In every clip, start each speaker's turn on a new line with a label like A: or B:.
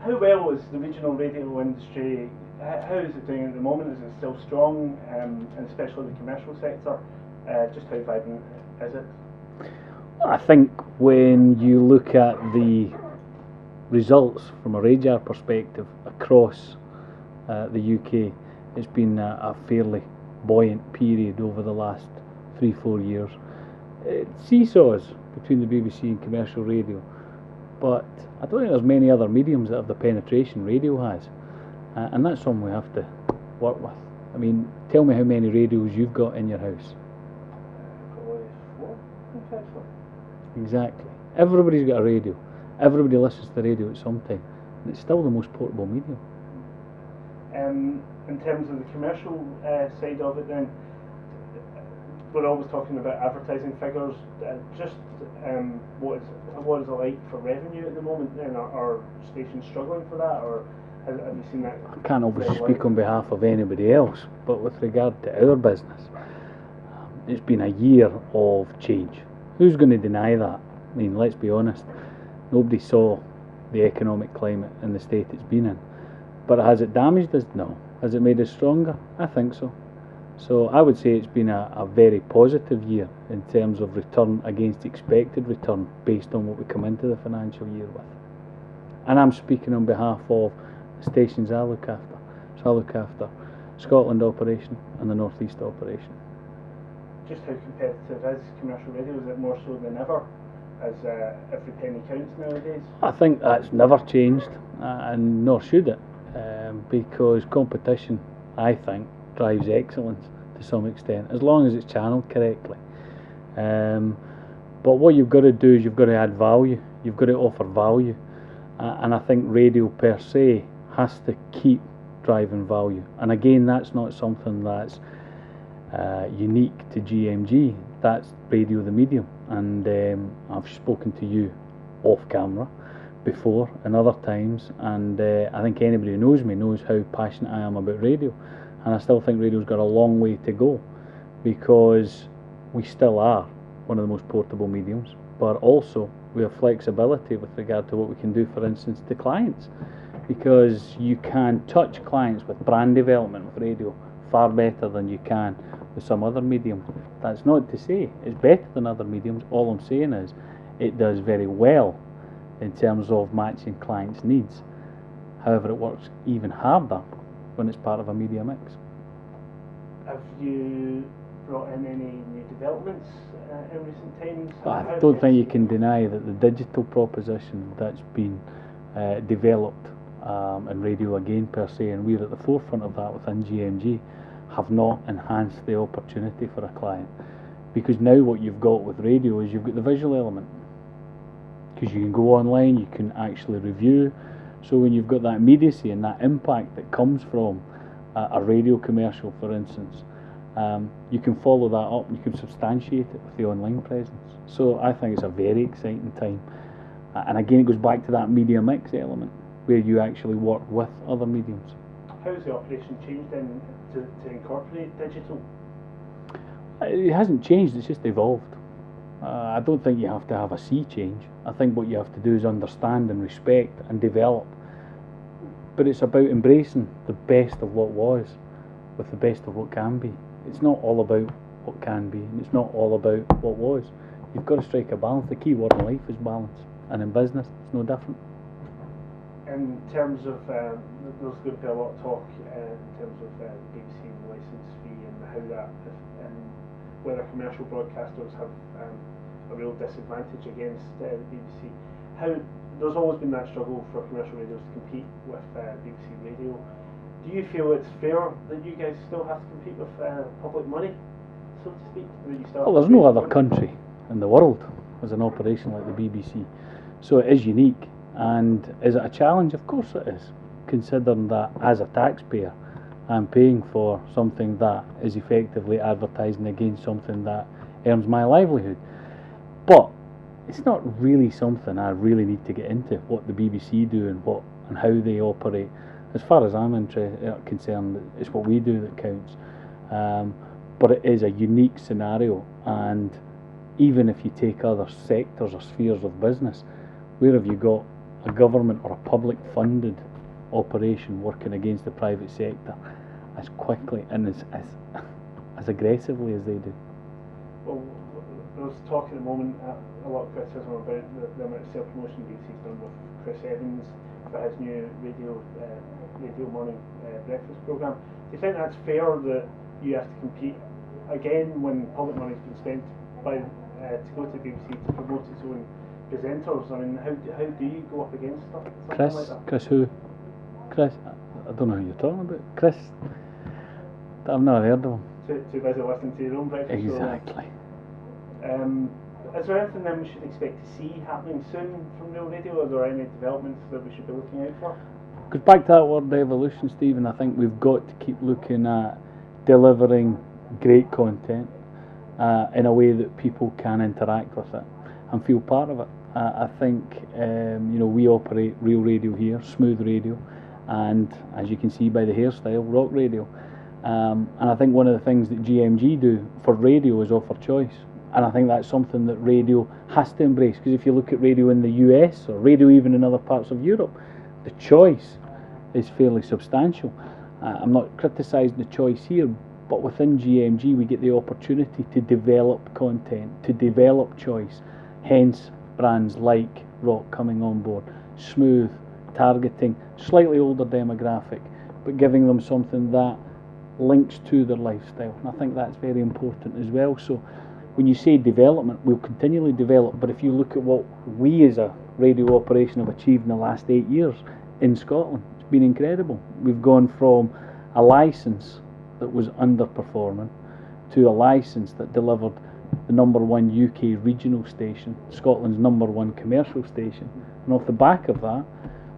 A: How well is the regional radio industry, how is it doing at the moment? Is it still strong, and especially the commercial sector? Just how vibrant is it?
B: I think when you look at the results from a radar perspective across the UK, it's been a fairly buoyant period over the last 3-4 years. It seesaws between the BBC and commercial radio, but I don't think there's many other mediums that have the penetration radio has, and that's something we have to work with. I mean, tell me how many radios you've got in your house.
A: Probably 4, actually.
B: Exactly. Everybody's got a radio. Everybody listens to the radio at some time, and it's still the most portable medium.
A: In terms of the commercial side of it, then, we're always talking about advertising figures. What is it like for revenue at the moment? Then are stations struggling for that, or have you seen that?
B: I can't obviously speak on behalf of anybody else, but with regard to our business, it's been a year of change. Who's going to deny that? I mean, let's be honest. Nobody saw the economic climate in the state it's been in. But has it damaged us? No. Has it made us stronger? I think so. So I would say it's been a very positive year in terms of return against expected return based on what we come into the financial year with. And I'm speaking on behalf of the stations I look after. So I look after Scotland operation and the North East operation.
A: Just how competitive is commercial radio? Is it more so than ever, as every penny counts nowadays?
B: I think that's never changed, and nor should it, because competition, I think, drives excellence to some extent, as long as it's channeled correctly. But what you've got to do is you've got to add value, you've got to offer value, and I think radio per se has to keep driving value. And again, that's not something that's unique to GMG. That's radio the medium, and I've spoken to you off camera before and other times, and I think anybody who knows me knows how passionate I am about radio, and I still think radio's got a long way to go, because we still are one of the most portable mediums, but also we have flexibility with regard to what we can do, for instance, to clients, because you can touch clients with brand development with radio far better than you can with some other medium. That's not to say it's better than other mediums. All I'm saying is it does very well in terms of matching clients' needs. However, it works even harder when it's part of a media mix.
A: Have you brought in any new developments in recent times?
B: I don't think you can deny that the digital proposition that's been developed in radio again per se, and we're at the forefront of that within GMG, have not enhanced the opportunity for a client. Because now what you've got with radio is you've got the visual element, because you can go online, you can actually review. So when you've got that immediacy and that impact that comes from a radio commercial, for instance, you can follow that up and you can substantiate it with the online presence. So I think it's a very exciting time. And again, it goes back to that media mix element, where you actually work with other mediums.
A: How has the operation changed then to incorporate digital?
B: It hasn't changed, it's just evolved. I don't think you have to have a sea change. I think what you have to do is understand and respect and develop. But it's about embracing the best of what was with the best of what can be. It's not all about what can be, and it's not all about what was. You've got to strike a balance. The key word in life is balance, and in business it's no different.
A: In terms of, there's going to be a lot of talk in terms of BBC licence fee and how that, whether commercial broadcasters have a real disadvantage against the BBC. There's always been that struggle for commercial radios to compete with BBC Radio. Do you feel it's fair that you guys still have to compete with public money, so to speak?
B: Well, there's no other country in the world as an operation like the BBC, so it is unique. And is it a challenge? Of course it is, considering that as a taxpayer I'm paying for something that is effectively advertising against something that earns my livelihood. But it's not really something I really need to get into, what the BBC do and how they operate. As far as I'm concerned, it's what we do that counts. But it is a unique scenario, and even if you take other sectors or spheres of business, where have you got a government or a public funded operation working against the private sector as quickly and as aggressively as they do.
A: Well, there's talk at the moment, a lot of criticism about the amount of self-promotion BBC's done with Chris Evans for his new radio morning breakfast programme. Do you think that's fair that you have to compete again when public money's been spent by to go to the BBC to promote its own presenters? I mean, how do you go up against something
B: Chris,
A: like that?
B: Chris who? Chris, I don't know who you're talking about. Chris, I've never heard of him.
A: Too busy listening to your own breakfast show.
B: Exactly.
A: Is there anything then we should expect to see happening soon from Real Radio? Are there any developments that we should be looking out for?
B: Goes back to that word evolution, Stephen. I think we've got to keep looking at delivering great content in a way that people can interact with it and feel part of it. I think we operate Real Radio here, Smooth Radio, and as you can see by the hairstyle, Rock Radio. And I think one of the things that GMG do for radio is offer choice. And I think that's something that radio has to embrace, because if you look at radio in the US or radio even in other parts of Europe, the choice is fairly substantial. I'm not criticising the choice here, but within GMG we get the opportunity to develop content, to develop choice, hence brands like Rock coming on board, Smooth, targeting slightly older demographic, but giving them something that links to their lifestyle. And I think that's very important as well. So when you say development, we'll continually develop, but if you look at what we as a radio operation have achieved in the last 8 years in Scotland, it's been incredible. We've gone from a licence that was underperforming to a licence that delivered the #1 UK regional station, Scotland's #1 commercial station, and off the back of that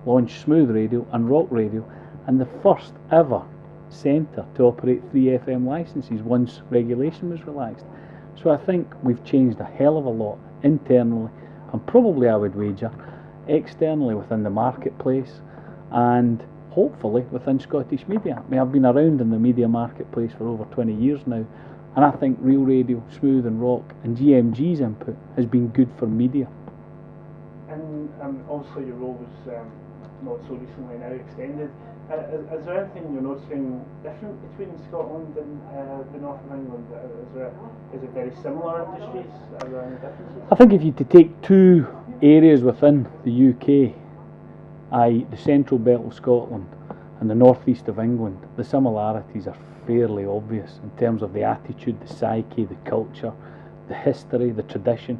B: launched Smooth Radio and Rock Radio, and the first ever centre to operate 3 FM licences once regulation was relaxed. So I think we've changed a hell of a lot internally, and probably, I would wager, externally within the marketplace and hopefully within Scottish media. I mean, I've been around in the media marketplace for over 20 years now, and I think Real Radio, Smooth and Rock and GMG's input has been good for media.
A: And obviously your role was not so recently now extended. Is there anything you're noticing different between Scotland and the north of England? Is it very similar industries? Are there any differences?
B: I think if you to take two areas within the UK, i.e. the central belt of Scotland and the northeast of England, the similarities are fairly obvious in terms of the attitude, the psyche, the culture, the history, the tradition.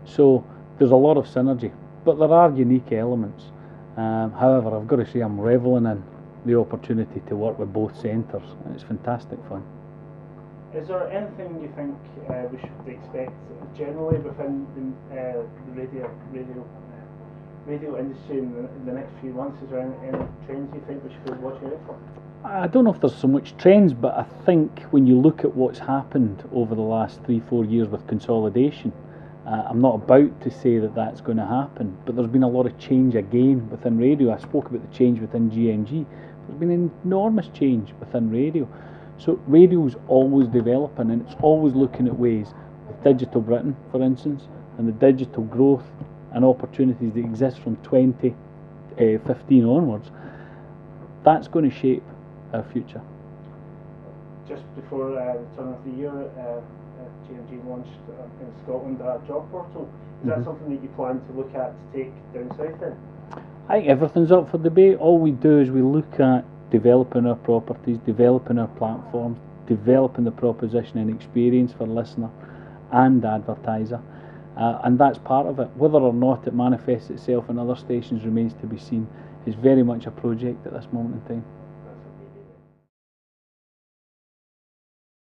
B: So there's a lot of synergy, but there are unique elements. However, I've got to say I'm revelling in the opportunity to work with both centres, and it's fantastic fun.
A: Is there anything you think we should expect generally within the radio industry in the next few months? Is there any trends you think we should be watching out for?
B: I don't know if there's so much trends, but I think when you look at what's happened over the last 3-4 years with consolidation, I'm not about to say that that's going to happen, but there's been a lot of change again within radio. I spoke about the change within GMG. There's been an enormous change within radio. So radio is always developing, and it's always looking at ways, with Digital Britain, for instance, and the digital growth and opportunities that exist from 2015 onwards. That's going to shape our future.
A: Just before the turn of the year, GMG launched in Scotland a job portal. Is that something that you plan to look at to take down south then?
B: I think everything's up for debate. All we do is we look at developing our properties, developing our platforms, developing the proposition and experience for listener and advertiser, and that's part of it. Whether or not it manifests itself in other stations remains to be seen. It's very much a project at this moment in time.